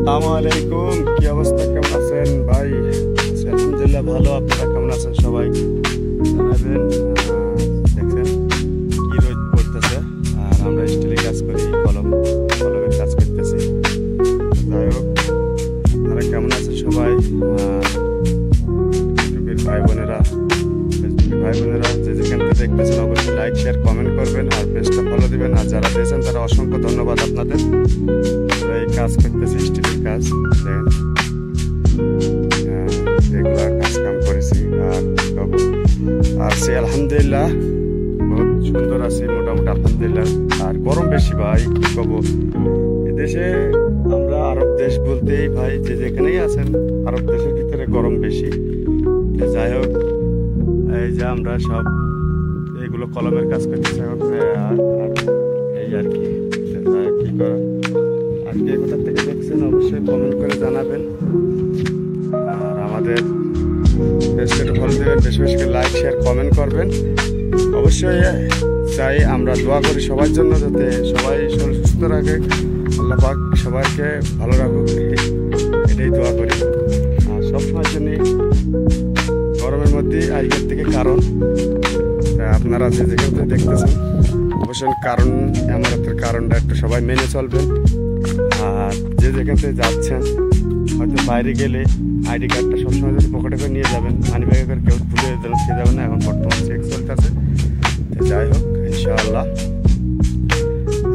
আসসালামু আলাইকুম, কি অবস্থা, কেমন আছেন ভাই? আলহামদুলিল্লাহ ভালো। আপনারা কেমন আছেন সবাই জানাবেন। দেখছেন কি রোদ পড়তেছে, আর আমরা স্টিলে কাজ করি, কলমের কাজ করতেছি। যাই হোক, আপনারা কেমন আছেন সবাই? ইউটিউবের ভাই বোনেরা, ফেসবুকের ভাই বোনেরা যে যেখান থেকে দেখতেছেন অবশ্যই লাইক শেয়ার কমেন্ট করবেন, আর পেজটা ফলো দিবেন। আর যারা দিয়েছেন তারা অসংখ্য ধন্যবাদ আপনাদের। এই কাজ করতেছি, স্টিলের কাজ, এগুলা কাজ কাম করেছি। আর সে আলহামদুলিল্লাহ বহুত সুন্দর আছে, মোটামুটি আলহামদুলিল্লাহ। আর গরম বেশি ভাই, কি কব, এদেশে আমরা আরব দেশ বলতেই ভাই যে যেখানেই আছেন আরব দেশের ভিতরে গরম বেশি। যাই হোক, এই যে আমরা সব এইগুলো কলমের কাজ করতেছি এখন, এই আর কি কি করা। আর কে কোথা থেকে দেখছেন অবশ্যই কমেন্ট করে জানাবেন। আর আমাদের পেজটা ফলো দেবেন, বেশি বেশি করে লাইক শেয়ার কমেন্ট করবেন। অবশ্যই চাই আমরা দোয়া করি সবার জন্য, যাতে সবাই শরীর সুস্থ রাখে, আল্লাহ পাক সবাইকে ভালো রাখুক, এটাই দোয়া করি। আর সবসময়ের জন্যই গরমের মধ্যেই আজকের থেকে কারণ আপনারা যে যেখান থেকে দেখতেছেন অবশ্যই কারণ আমাদের কারণটা একটু সবাই মেনে চলবেন। আর যে যেখান থেকে যাচ্ছেন হয়তো বাইরে গেলে আইডি কার্ডটা সবসময় যদি পকেটে করে নিয়ে যাবেন, মানি ব্যাগে করে কেউ ভুলে খেয়ে যাবেন না, এখন বর্তমান চেক চলতেছে। যাই হোক ইনশাআল্লাহ।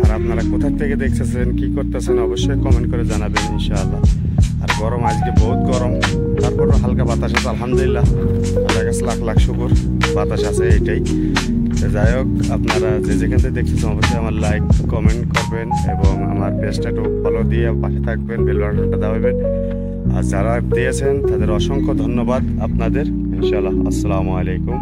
আর আপনারা কোথা থেকে দেখতেছেন, কি করতেছেন অবশ্যই কমেন্ট করে জানাবেন ইনশাআল্লাহ। আর গরম আজকে বহুত গরম, তারপরও হালকা বাতাস আছে আলহামদুলিল্লাহ, আল্লাহ কাছে লাখ লাখ শুকর, বাতাস আছে এইটাই। যাই হোক, আপনারা যে যেখান থেকে দেখতেছেন অবশ্যই আমার লাইক কমেন্ট করবেন এবং আমার পেজটা একটু ফলো দিয়ে পাশে থাকবেন, বেল বাটনটা দাবাবেন। আর যারা দিয়েছেন তাদের অসংখ্য ধন্যবাদ আপনাদের ইনশাআল্লাহ। আসসালামু আলাইকুম।